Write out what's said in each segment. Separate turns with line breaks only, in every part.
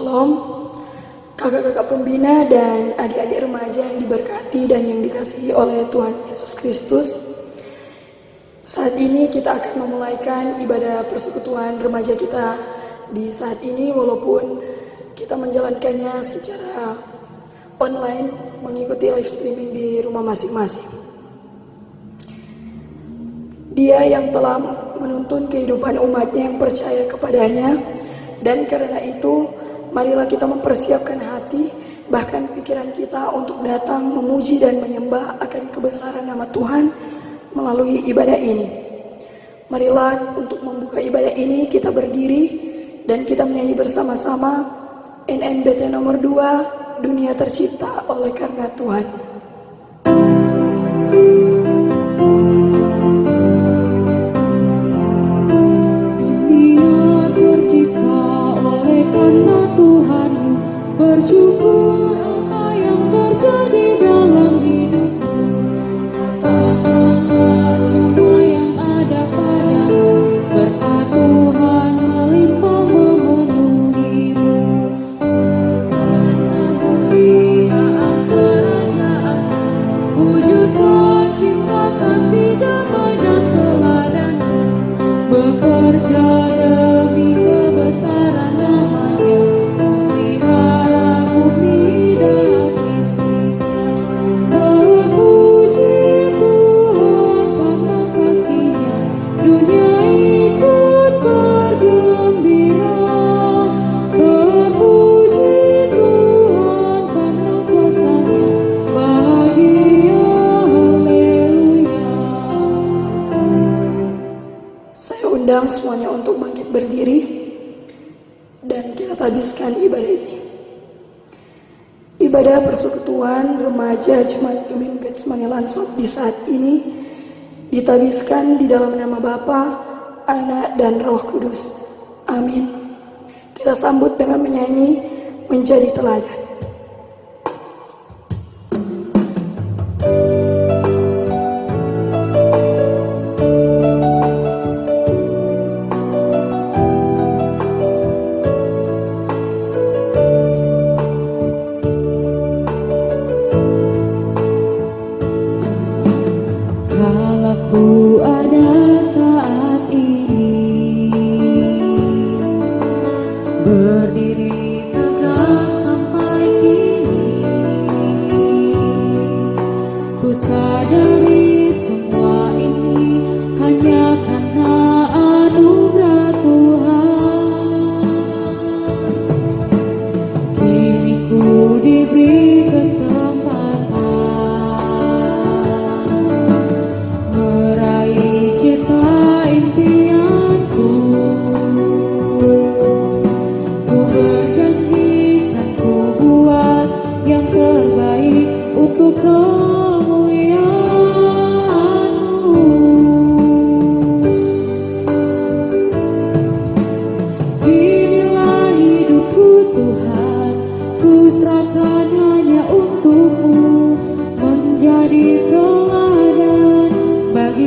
Shalom, kakak-kakak pembina dan adik-adik remaja yang diberkati dan yang dikasihi oleh Tuhan Yesus Kristus. Saat ini kita akan memulaikan ibadah persekutuan remaja kita di saat ini, walaupun kita menjalankannya secara online, mengikuti live streaming di rumah masing-masing. Dia yang telah menuntun kehidupan umatnya yang percaya kepadanya, dan karena itu marilah kita mempersiapkan hati, bahkan pikiran kita untuk datang memuji dan menyembah akan kebesaran nama Tuhan melalui ibadah ini. Marilah untuk membuka ibadah ini kita berdiri dan kita menyanyi bersama-sama NNBT nomor 2, Dunia Tercipta Oleh Karena Tuhan.
Bersyukur apa yang terjadi dalam hidupmu. Katakanlah semua yang ada padamu. Berkat Tuhan melimpah memenuhimu. Karena kemuliaan kerajaan-Mu, wujudkan cinta kasih damai dan teladan-Mu. Bekerja demi kebesaran nama-Nya.
Undang semuanya untuk bangkit berdiri dan kita habiskan ibadah ini. Ibadah persekutuan remaja Jemaat Gemim Getsemani Lansop di saat ini ditabiskan di dalam nama Bapa, Anak dan Roh Kudus. Amin. Kita sambut dengan menyanyi Menjadi Teladan.
Ku ada saat ini berdiri tegak sampai kini. Ku sadari semua ini hanya karena anugerah Tuhan. Kini ku diberi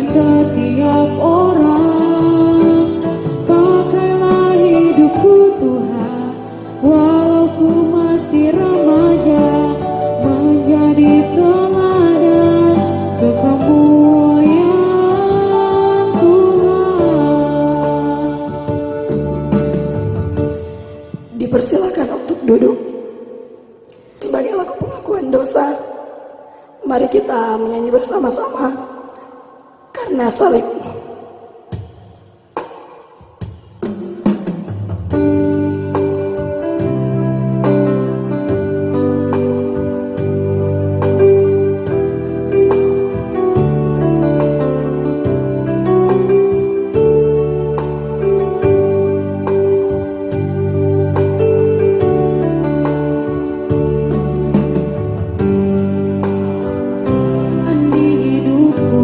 setiap orang. Pakailah hidupku Tuhan, walau ku masih remaja, menjadi teladan kemuliaan Tuhan.
Dipersilakan untuk duduk. Sebagai lagu pengakuan dosa, mari kita menyanyi bersama-sama Karena Salib-Mu.
Di hidupku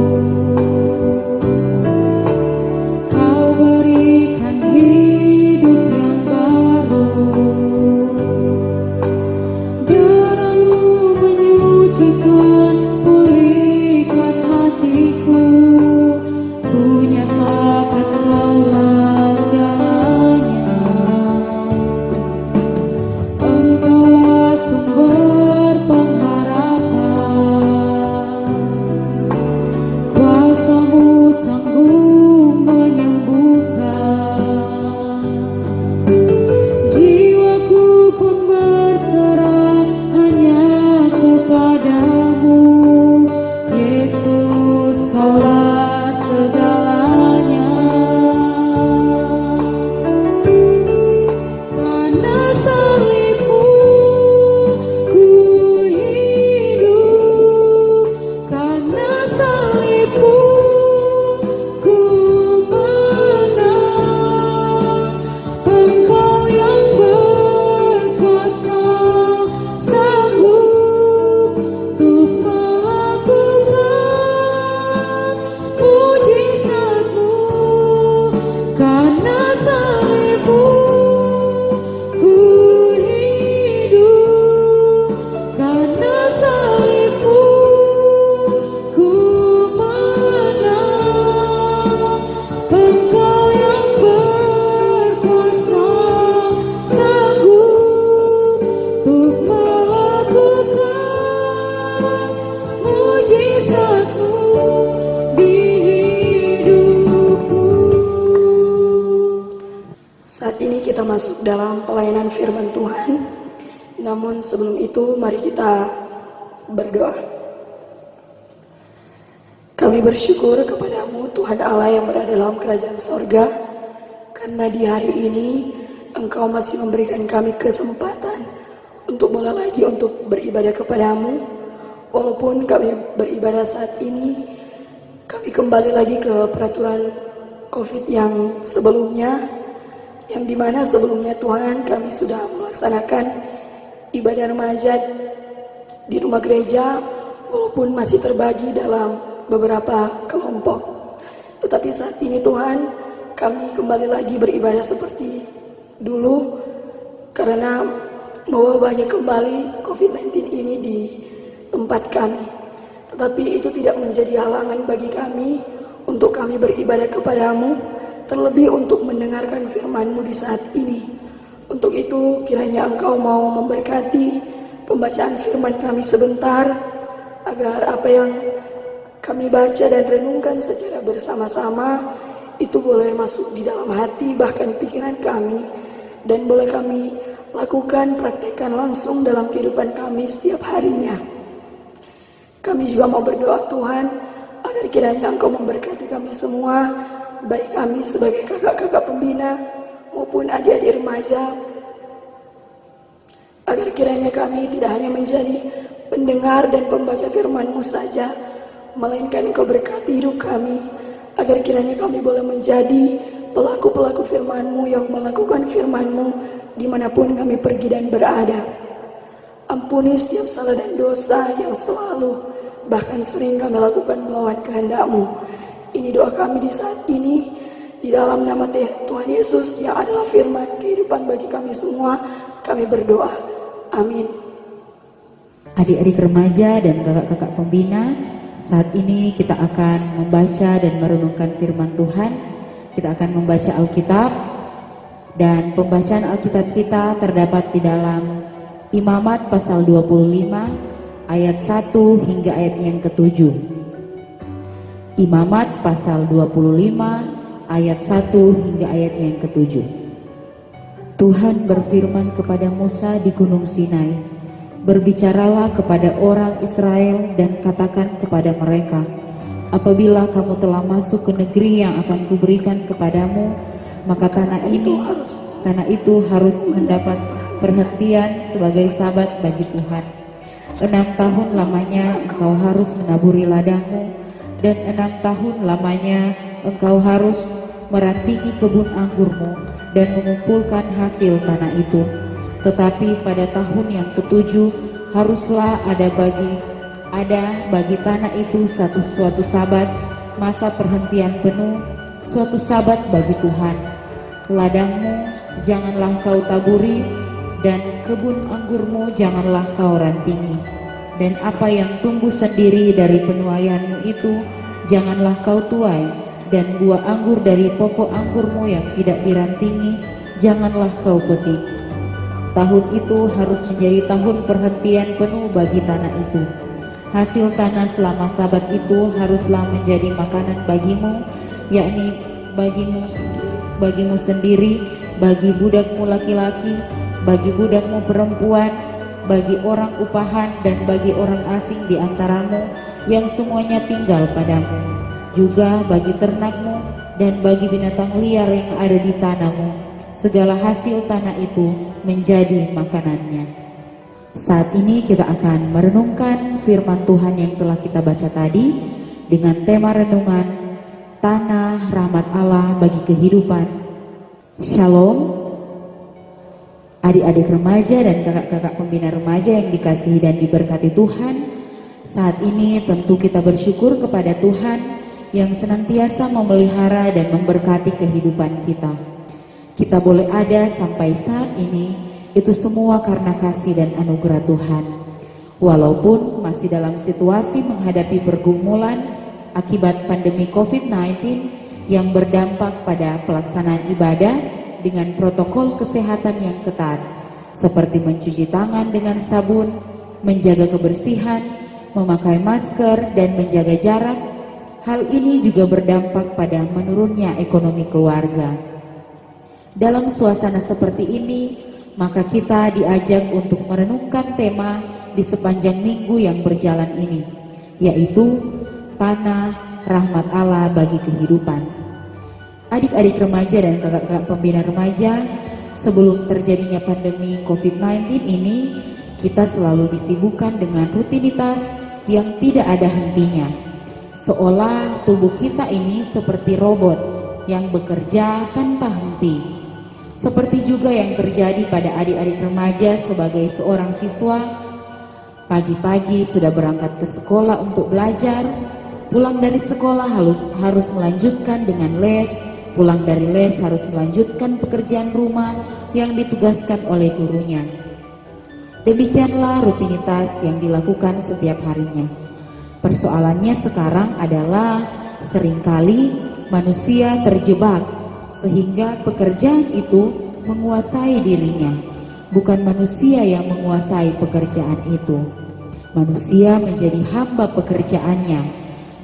masuk dalam pelayanan firman Tuhan. Namun sebelum itu mari kita berdoa. Kami bersyukur kepadamu Tuhan Allah yang berada dalam kerajaan sorga, karena di hari ini Engkau masih memberikan kami kesempatan untuk mulai lagi untuk beribadah kepadamu. Walaupun kami beribadah saat ini, kami kembali lagi ke peraturan COVID yang sebelumnya, yang dimana sebelumnya Tuhan kami sudah melaksanakan ibadah remaja di rumah gereja, walaupun masih terbagi dalam beberapa kelompok. Tetapi saat ini Tuhan, kami kembali lagi beribadah seperti dulu, karena mewabahnya kembali COVID-19 ini di tempat kami. Tetapi itu tidak menjadi halangan bagi kami untuk kami beribadah kepadamu, terlebih untuk mendengarkan firman-Mu di saat ini. Untuk itu kiranya Engkau mau memberkati pembacaan firman kami sebentar, agar apa yang kami baca dan renungkan secara bersama-sama itu boleh masuk di dalam hati bahkan pikiran kami, dan boleh kami lakukan, praktekkan langsung dalam kehidupan kami setiap harinya. Kami juga mau berdoa Tuhan, agar kiranya Engkau memberkati kami semua, baik kami sebagai kakak-kakak pembina maupun adik-adik remaja, agar kiranya kami tidak hanya menjadi pendengar dan pembaca firman-Mu saja, melainkan Engkau berkati hidup kami, agar kiranya kami boleh menjadi pelaku-pelaku firman-Mu yang melakukan firman-Mu dimanapun kami pergi dan berada. Ampuni setiap salah dan dosa yang selalu bahkan sering kami lakukan melawan kehendak-Mu. Ini doa kami di saat ini, di dalam nama Tuhan Yesus yang adalah firman kehidupan bagi kami semua, kami berdoa. Amin.
Adik-adik remaja dan kakak-kakak pembina, saat ini kita akan membaca dan merenungkan firman Tuhan. Kita akan membaca Alkitab, dan pembacaan Alkitab kita terdapat di dalam Imamat pasal 25 ayat 1 hingga ayat yang ke-7. Imamat pasal 25 ayat 1 hingga ayat yang ke-7. Tuhan berfirman kepada Musa di Gunung Sinai, "Berbicaralah kepada orang Israel dan katakan kepada mereka, apabila kamu telah masuk ke negeri yang akan kuberikan kepadamu, maka tanah itu harus mendapat perhentian sebagai sabat bagi Tuhan. 6 tahun lamanya engkau harus menaburi ladangmu, dan 6 tahun lamanya engkau harus merantingi kebun anggurmu dan mengumpulkan hasil tanah itu. Tetapi pada tahun yang ke-7 haruslah ada bagi tanah itu suatu sabat, masa perhentian penuh, suatu sabat bagi Tuhan. Ladangmu janganlah kau taburi, dan kebun anggurmu janganlah kau rantingi, dan apa yang tumbuh sendiri dari penuaianmu itu janganlah kau tuai, dan buah anggur dari pokok anggurmu yang tidak dirantingi janganlah kau petik. Tahun itu harus menjadi tahun perhentian penuh bagi tanah itu. Hasil tanah selama sabat itu haruslah menjadi makanan bagimu, yakni bagimu sendiri, bagi budakmu laki-laki, bagi budakmu perempuan, bagi orang upahan, dan bagi orang asing di antaramu yang semuanya tinggal padamu, juga bagi ternakmu dan bagi binatang liar yang ada di tanahmu. Segala hasil tanah itu menjadi makanannya." Saat ini kita akan merenungkan firman Tuhan yang telah kita baca tadi dengan tema renungan Tanah Rahmat Allah bagi Kehidupan. Shalom. Adik-adik remaja dan kakak-kakak pembina remaja yang dikasihi dan diberkati Tuhan, saat ini tentu kita bersyukur kepada Tuhan yang senantiasa memelihara dan memberkati kehidupan kita. Kita boleh ada sampai saat ini, itu semua karena kasih dan anugerah Tuhan. Walaupun masih dalam situasi menghadapi pergumulan akibat pandemi COVID-19 yang berdampak pada pelaksanaan ibadah dengan protokol kesehatan yang ketat, seperti mencuci tangan dengan sabun, menjaga kebersihan, memakai masker, dan menjaga jarak. Hal ini juga berdampak pada menurunnya ekonomi keluarga. Dalam suasana seperti ini, maka kita diajak untuk merenungkan tema di sepanjang minggu yang berjalan ini, yaitu tanah rahmat Allah bagi kehidupan. Adik-adik remaja dan kakak-kakak pembina remaja, sebelum terjadinya pandemi COVID-19 ini, kita selalu disibukkan dengan rutinitas yang tidak ada hentinya. Seolah tubuh kita ini seperti robot yang bekerja tanpa henti. Seperti juga yang terjadi pada adik-adik remaja sebagai seorang siswa, pagi-pagi sudah berangkat ke sekolah untuk belajar, pulang dari sekolah harus melanjutkan dengan les, pulang dari les harus melanjutkan pekerjaan rumah yang ditugaskan oleh gurunya. Demikianlah rutinitas yang dilakukan setiap harinya. Persoalannya sekarang adalah seringkali manusia terjebak sehingga pekerjaan itu menguasai dirinya, bukan manusia yang menguasai pekerjaan itu. Manusia menjadi hamba pekerjaannya,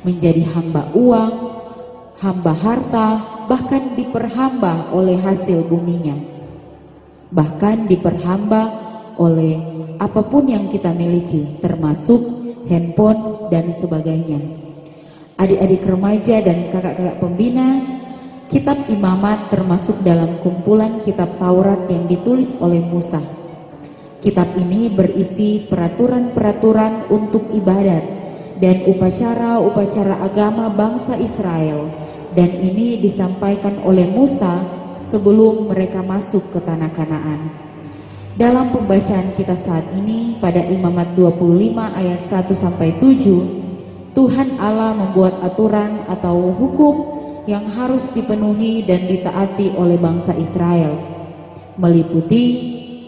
menjadi hamba uang, hamba harta, bahkan diperhamba oleh hasil buminya, bahkan diperhamba oleh apapun yang kita miliki, termasuk handphone dan sebagainya. Adik-adik remaja dan kakak-kakak pembina, kitab Imamat termasuk dalam kumpulan kitab Taurat yang ditulis oleh Musa. Kitab ini berisi peraturan-peraturan untuk ibadat dan upacara-upacara agama bangsa Israel, dan ini disampaikan oleh Musa sebelum mereka masuk ke tanah Kanaan. Dalam pembacaan kita saat ini pada Imamat 25 ayat 1-7, Tuhan Allah membuat aturan atau hukum yang harus dipenuhi dan ditaati oleh bangsa Israel, meliputi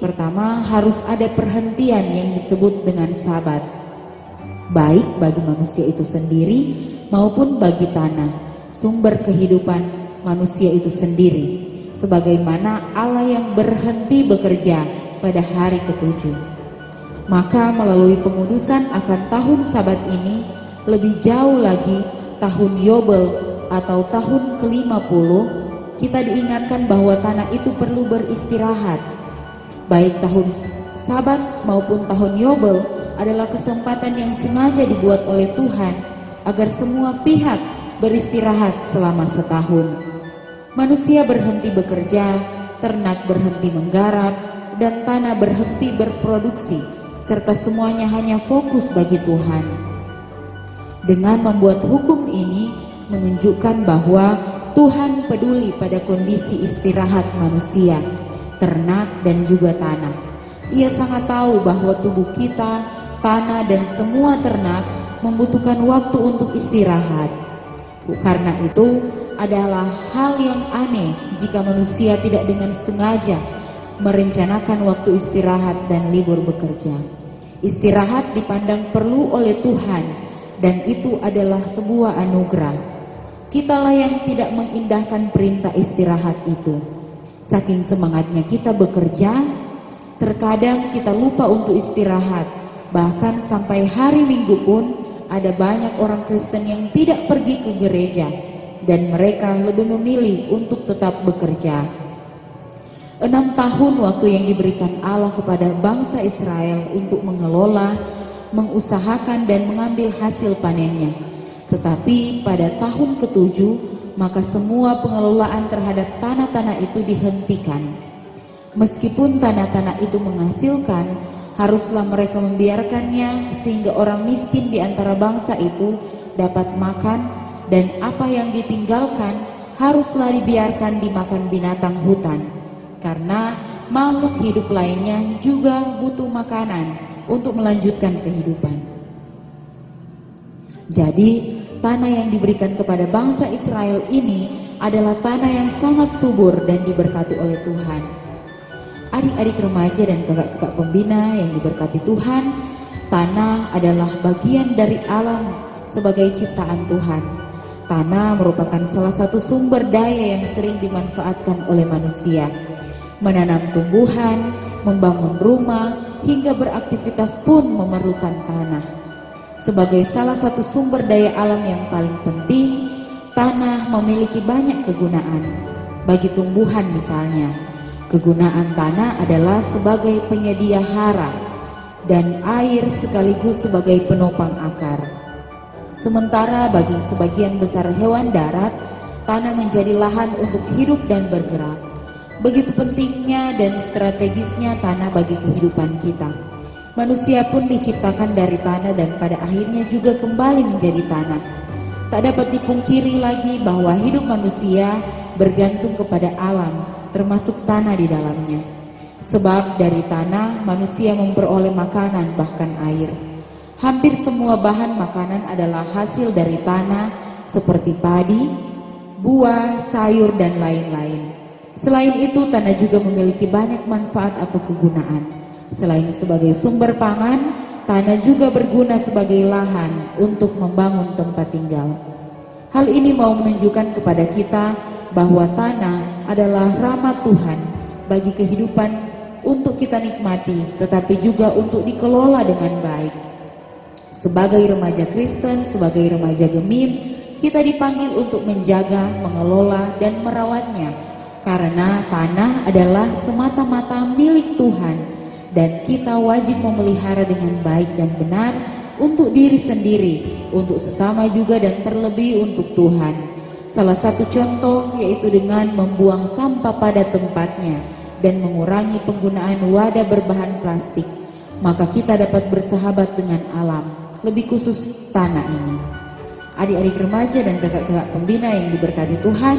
pertama, harus ada perhentian yang disebut dengan Sabat, baik bagi manusia itu sendiri maupun bagi tanah, sumber kehidupan manusia itu sendiri, sebagaimana Allah yang berhenti bekerja pada hari ketujuh. Maka melalui pengudusan akan tahun Sabat ini, lebih jauh lagi tahun Yobel atau tahun ke-50, kita diingatkan bahwa tanah itu perlu beristirahat. Baik tahun Sabat maupun tahun Yobel adalah kesempatan yang sengaja dibuat oleh Tuhan agar semua pihak beristirahat selama setahun. Manusia berhenti bekerja, ternak berhenti menggarap, dan tanah berhenti berproduksi, serta semuanya hanya fokus bagi Tuhan. Dengan membuat hukum ini menunjukkan bahwa Tuhan peduli pada kondisi istirahat manusia, ternak, dan juga tanah. Ia sangat tahu bahwa tubuh kita, tanah, dan semua ternak membutuhkan waktu untuk istirahat. Karena itu adalah hal yang aneh jika manusia tidak dengan sengaja merencanakan waktu istirahat dan libur bekerja. Istirahat dipandang perlu oleh Tuhan, dan itu adalah sebuah anugerah. Kitalah yang tidak mengindahkan perintah istirahat itu. Saking semangatnya kita bekerja, terkadang kita lupa untuk istirahat. Bahkan sampai hari Minggu pun ada banyak orang Kristen yang tidak pergi ke gereja, dan mereka lebih memilih untuk tetap bekerja. 6 tahun waktu yang diberikan Allah kepada bangsa Israel untuk mengelola, mengusahakan, dan mengambil hasil panennya. Tetapi pada tahun ke-7, maka semua pengelolaan terhadap tanah-tanah itu dihentikan. Meskipun tanah-tanah itu menghasilkan, haruslah mereka membiarkannya sehingga orang miskin di antara bangsa itu dapat makan, dan apa yang ditinggalkan haruslah dibiarkan dimakan binatang hutan, karena makhluk hidup lainnya juga butuh makanan untuk melanjutkan kehidupan. Jadi tanah yang diberikan kepada bangsa Israel ini adalah tanah yang sangat subur dan diberkati oleh Tuhan. Adik-adik remaja dan kakak-kakak pembina yang diberkati Tuhan, tanah adalah bagian dari alam sebagai ciptaan Tuhan. Tanah merupakan salah satu sumber daya yang sering dimanfaatkan oleh manusia. Menanam tumbuhan, membangun rumah, hingga beraktivitas pun memerlukan tanah. Sebagai salah satu sumber daya alam yang paling penting, tanah memiliki banyak kegunaan. bagi tumbuhan misalnya. Kegunaan tanah adalah sebagai penyedia hara dan air sekaligus sebagai penopang akar. Sementara bagi sebagian besar hewan darat, tanah menjadi lahan untuk hidup dan bergerak. Begitu pentingnya dan strategisnya tanah bagi kehidupan kita. Manusia pun diciptakan dari tanah dan pada akhirnya juga kembali menjadi tanah. Tak dapat dipungkiri lagi bahwa hidup manusia bergantung kepada alam, termasuk tanah di dalamnya. Sebab dari tanah manusia memperoleh makanan bahkan air. Hampir semua bahan makanan adalah hasil dari tanah seperti padi, buah, sayur dan lain-lain. Selain itu tanah juga memiliki banyak manfaat atau kegunaan. Selain sebagai sumber pangan, tanah juga berguna sebagai lahan untuk membangun tempat tinggal. Hal ini mau menunjukkan kepada kita bahwa tanah adalah rahmat Tuhan bagi kehidupan untuk kita nikmati, tetapi juga untuk dikelola dengan baik. Sebagai remaja Kristen, sebagai remaja Gemim, kita dipanggil untuk menjaga, mengelola, dan merawatnya. Karena tanah adalah semata-mata milik Tuhan dan kita wajib memelihara dengan baik dan benar untuk diri sendiri, untuk sesama juga dan terlebih untuk Tuhan. Salah satu contoh yaitu dengan membuang sampah pada tempatnya dan mengurangi penggunaan wadah berbahan plastik. Maka kita dapat bersahabat dengan alam, lebih khusus tanah ini. Adik-adik remaja dan kakak-kakak pembina yang diberkati Tuhan,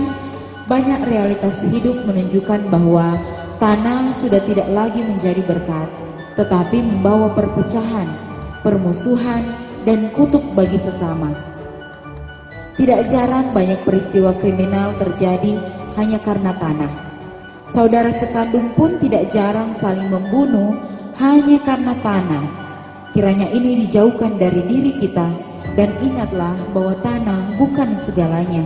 banyak realitas hidup menunjukkan bahwa tanah sudah tidak lagi menjadi berkat, tetapi membawa perpecahan, permusuhan, dan kutuk bagi sesama. Tidak jarang banyak peristiwa kriminal terjadi hanya karena tanah. Saudara sekandung pun tidak jarang saling membunuh hanya karena tanah. Kiranya ini dijauhkan dari diri kita dan ingatlah bahwa tanah bukan segalanya.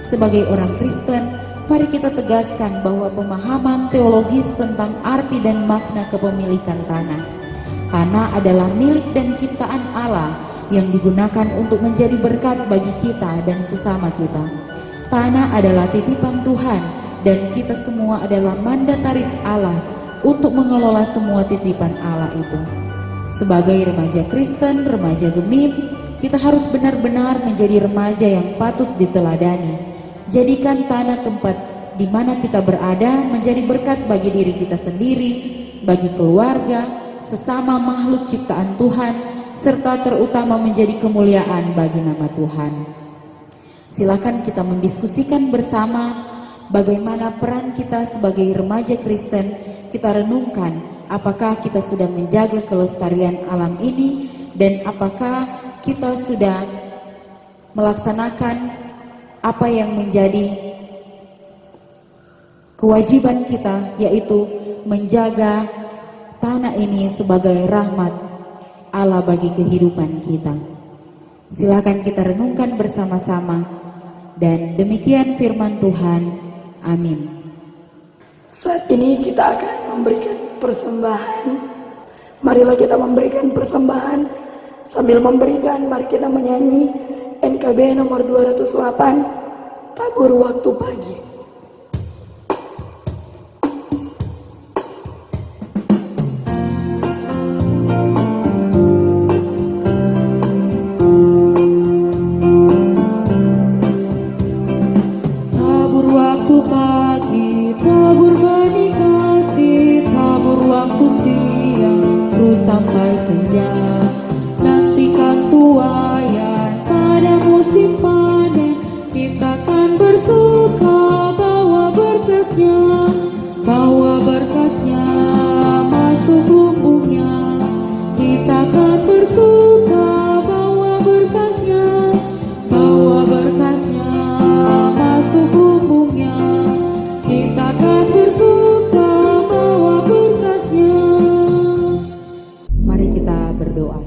Sebagai orang Kristen, mari kita tegaskan bahwa pemahaman teologis tentang arti dan makna kepemilikan tanah. Tanah adalah milik dan ciptaan Allah yang digunakan untuk menjadi berkat bagi kita dan sesama kita. Tanah adalah titipan Tuhan dan kita semua adalah mandataris Allah untuk mengelola semua titipan Allah itu. Sebagai remaja Kristen, remaja Gemim, kita harus benar-benar menjadi remaja yang patut diteladani. Jadikan tanah tempat di mana kita berada menjadi berkat bagi diri kita sendiri, bagi keluarga, sesama makhluk ciptaan Tuhan, serta terutama menjadi kemuliaan bagi nama Tuhan. Silakan kita mendiskusikan bersama bagaimana peran kita sebagai remaja Kristen. Kita renungkan apakah kita sudah menjaga kelestarian alam ini dan apakah kita sudah melaksanakan apa yang menjadi kewajiban kita, yaitu menjaga tanah ini sebagai rahmat Allah bagi kehidupan kita. Silakan kita renungkan bersama-sama dan demikian firman Tuhan. Amin.
Saat ini kita akan memberikan persembahan. Marilah kita memberikan persembahan. Sambil memberikan, mari kita menyanyi NKB nomor 208, Tabur Waktu Pagi.
Tabur waktu pagi, tabur benih kasih, tabur waktu siang, terus sampai senja. Nantikan tuaian pada musim panen, kita kan bersuka bawa berkasnya masuk lumbungnya. Kita kan bersuka bawa berkasnya masuk lumbungnya. Kita kan bersuka bawa berkasnya. Mari kita berdoa.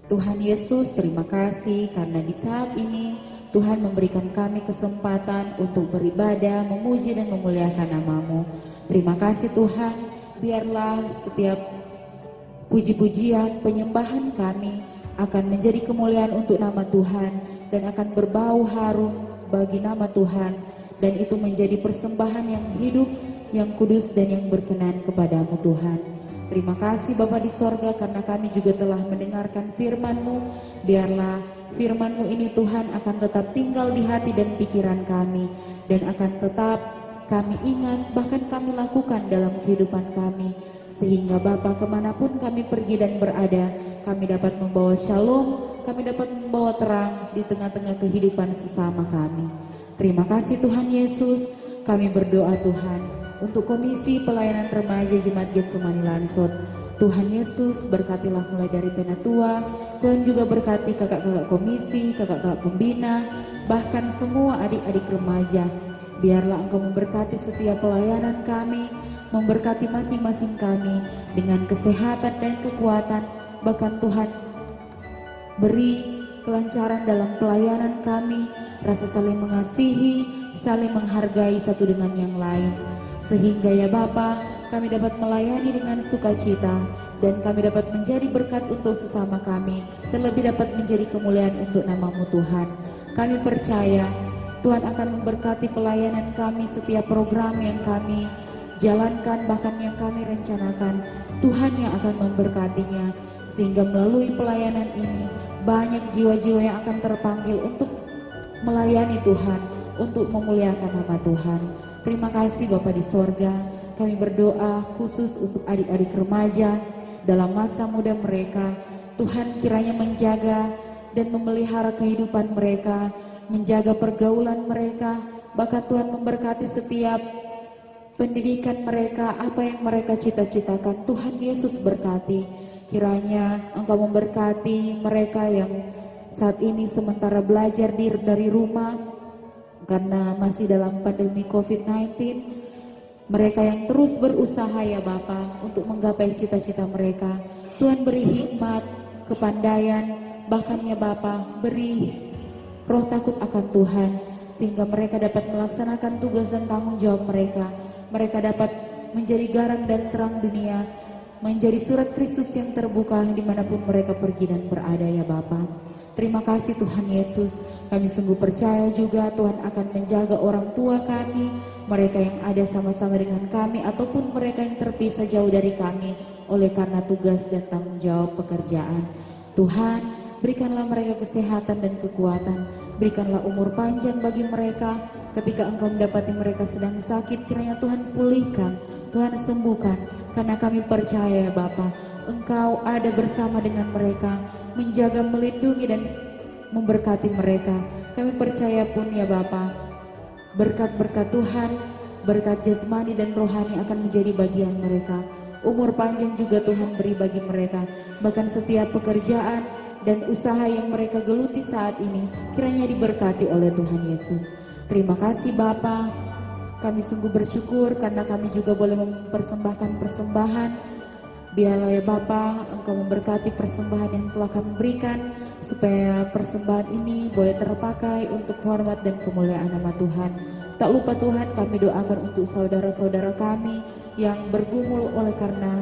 Tuhan Yesus, terima kasih karena di saat ini Tuhan memberikan kami kesempatan untuk beribadah, memuji dan memuliakan nama-Mu. Terima kasih Tuhan, biarlah setiap puji-pujian, penyembahan kami akan menjadi kemuliaan untuk nama Tuhan dan akan berbau harum bagi nama Tuhan dan itu menjadi persembahan yang hidup, yang kudus dan yang berkenan kepadamu Tuhan. Terima kasih Bapa di sorga karena kami juga telah mendengarkan firman-Mu. Biarlah firman-Mu ini Tuhan akan tetap tinggal di hati dan pikiran kami, dan akan tetap kami ingat, bahkan kami lakukan dalam kehidupan kami, sehingga Bapa kemanapun kami pergi dan berada, kami dapat membawa shalom, kami dapat membawa terang di tengah-tengah kehidupan sesama kami. Terima kasih Tuhan Yesus. Kami berdoa Tuhan untuk Komisi Pelayanan Remaja Jemaat Getsemani Lansot. Tuhan Yesus berkatilah mulai dari penatua, Tuhan juga berkati kakak-kakak komisi, kakak-kakak pembina, bahkan semua adik-adik remaja. Biarlah Engkau memberkati setiap pelayanan kami, memberkati masing-masing kami dengan kesehatan dan kekuatan. Bahkan Tuhan beri kelancaran dalam pelayanan kami, rasa saling mengasihi, saling menghargai satu dengan yang lain. Sehingga ya Bapa, kami dapat melayani dengan sukacita, dan kami dapat menjadi berkat untuk sesama kami, terlebih dapat menjadi kemuliaan untuk nama-Mu Tuhan. Kami percaya Tuhan akan memberkati pelayanan kami, setiap program yang kami jalankan, bahkan yang kami rencanakan. Tuhan yang akan memberkatinya, sehingga melalui pelayanan ini banyak jiwa-jiwa yang akan terpanggil untuk melayani Tuhan, untuk memuliakan nama Tuhan. Terima kasih Bapa di sorga. Kami berdoa khusus untuk adik-adik remaja dalam masa muda mereka. Tuhan kiranya menjaga dan memelihara kehidupan mereka, menjaga pergaulan mereka, bahkan Tuhan memberkati setiap pendidikan mereka, apa yang mereka cita-citakan. Tuhan Yesus berkati. Kiranya Engkau memberkati mereka yang saat ini sementara belajar dari rumah karena masih dalam pandemi COVID-19. Mereka yang terus berusaha ya Bapa untuk menggapai cita-cita mereka. Tuhan beri hikmat, kepandaian, bahkan ya Bapa beri roh takut akan Tuhan, sehingga mereka dapat melaksanakan tugas dan tanggung jawab mereka. Mereka dapat menjadi garam dan terang dunia, menjadi surat Kristus yang terbuka dimanapun mereka pergi dan berada ya Bapa. Terima kasih Tuhan Yesus. Kami sungguh percaya juga Tuhan akan menjaga orang tua kami, mereka yang ada sama-sama dengan kami, ataupun mereka yang terpisah jauh dari kami oleh karena tugas dan tanggung jawab pekerjaan. Tuhan, berikanlah mereka kesehatan dan kekuatan, berikanlah umur panjang bagi mereka. Ketika Engkau mendapati mereka sedang sakit, kiranya Tuhan pulihkan, Tuhan sembuhkan, karena kami percaya ya Bapa, Engkau ada bersama dengan mereka, menjaga, melindungi dan memberkati mereka. Kami percaya pun ya Bapa, berkat-berkat Tuhan, berkat jasmani dan rohani akan menjadi bagian mereka. Umur panjang juga Tuhan beri bagi mereka, bahkan setiap pekerjaan dan usaha yang mereka geluti saat ini kiranya diberkati oleh Tuhan Yesus. Terima kasih Bapa. Kami sungguh bersyukur karena kami juga boleh mempersembahkan persembahan. Biarlah ya Bapa, Engkau memberkati persembahan yang telah kami berikan, supaya persembahan ini boleh terpakai untuk hormat dan kemuliaan nama Tuhan. Tak lupa Tuhan, kami doakan untuk saudara-saudara kami yang bergumul oleh karena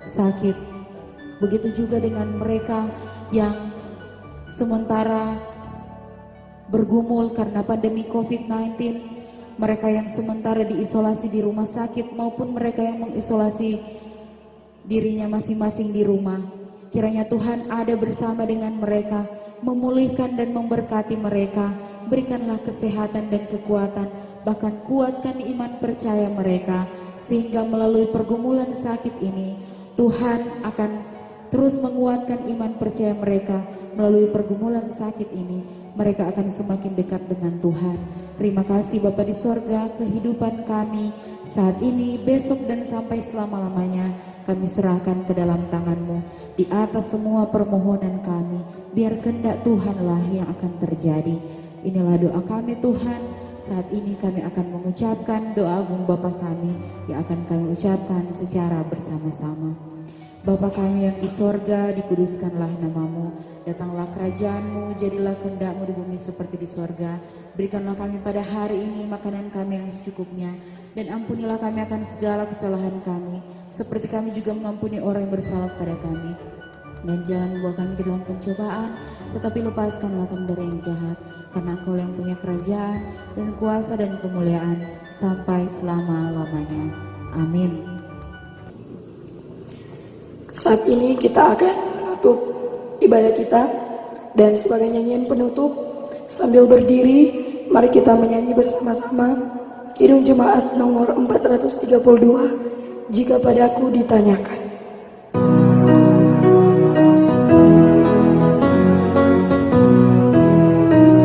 sakit. Begitu juga dengan mereka yang sementara bergumul karena pandemi COVID-19, mereka yang sementara diisolasi di rumah sakit maupun mereka yang mengisolasi dirinya masing-masing di rumah. Kiranya Tuhan ada bersama dengan mereka, memulihkan dan memberkati mereka. Berikanlah kesehatan dan kekuatan, bahkan kuatkan iman percaya mereka, sehingga melalui pergumulan sakit ini Tuhan akan terus menguatkan iman percaya mereka. Melalui pergumulan sakit ini mereka akan semakin dekat dengan Tuhan. Terima kasih Bapa di sorga, kehidupan kami saat ini, besok dan sampai selama-lamanya kami serahkan ke dalam tangan-Mu. Di atas semua permohonan kami, biar kehendak Tuhanlah yang akan terjadi. Inilah doa kami Tuhan. Saat ini kami akan mengucapkan doa agung Bapa kami yang akan kami ucapkan secara bersama-sama. Bapa kami yang di sorga, dikuduskanlah nama-Mu, datanglah kerajaan-Mu, jadilah kehendak-Mu di bumi seperti di sorga. Berikanlah kami pada hari ini makanan kami yang secukupnya, dan ampunilah kami akan segala kesalahan kami, seperti kami juga mengampuni orang yang bersalah kepada kami. Dan jangan membawa kami ke dalam pencobaan, tetapi lepaskanlah kami dari yang jahat. Karena Engkau yang punya kerajaan dan kuasa dan kemuliaan sampai selama-lamanya. Amin.
Saat ini kita akan menutup ibadah kita, dan sebagai nyanyian penutup sambil berdiri, mari kita menyanyi bersama-sama Kidung Jemaat nomor 432, Jika Padaku Ditanyakan.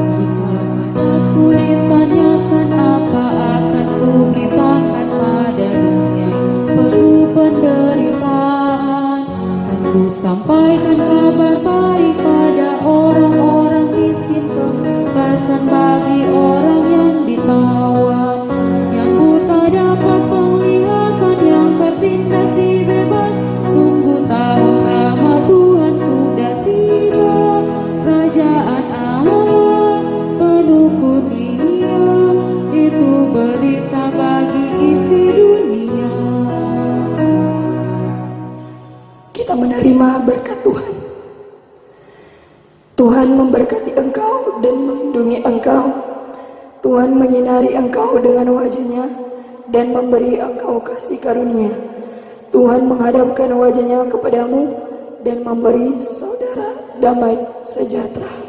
Jika padaku ditanyakan apa akan ku beritakan pada dunia penuh penderitaan, kan ku sampaikan kabar baik pada orang-orang miskin, kebebasan bagi orang yang ditawan, yang buta dapat penglihatan, yang tertindas dibebas. Sungguh tahun rahmat Tuhan sudah tiba, kerajaan Allah penuh kurnia, itu berita bagi isi dunia.
Kita menerima berkat Tuhan. Tuhan memberkati engkau dan melindungi engkau. Tuhan menyinari engkau dengan wajah-Nya dan memberi engkau kasih karunia. Tuhan menghadapkan wajah-Nya kepadamu dan memberi saudara damai sejahtera.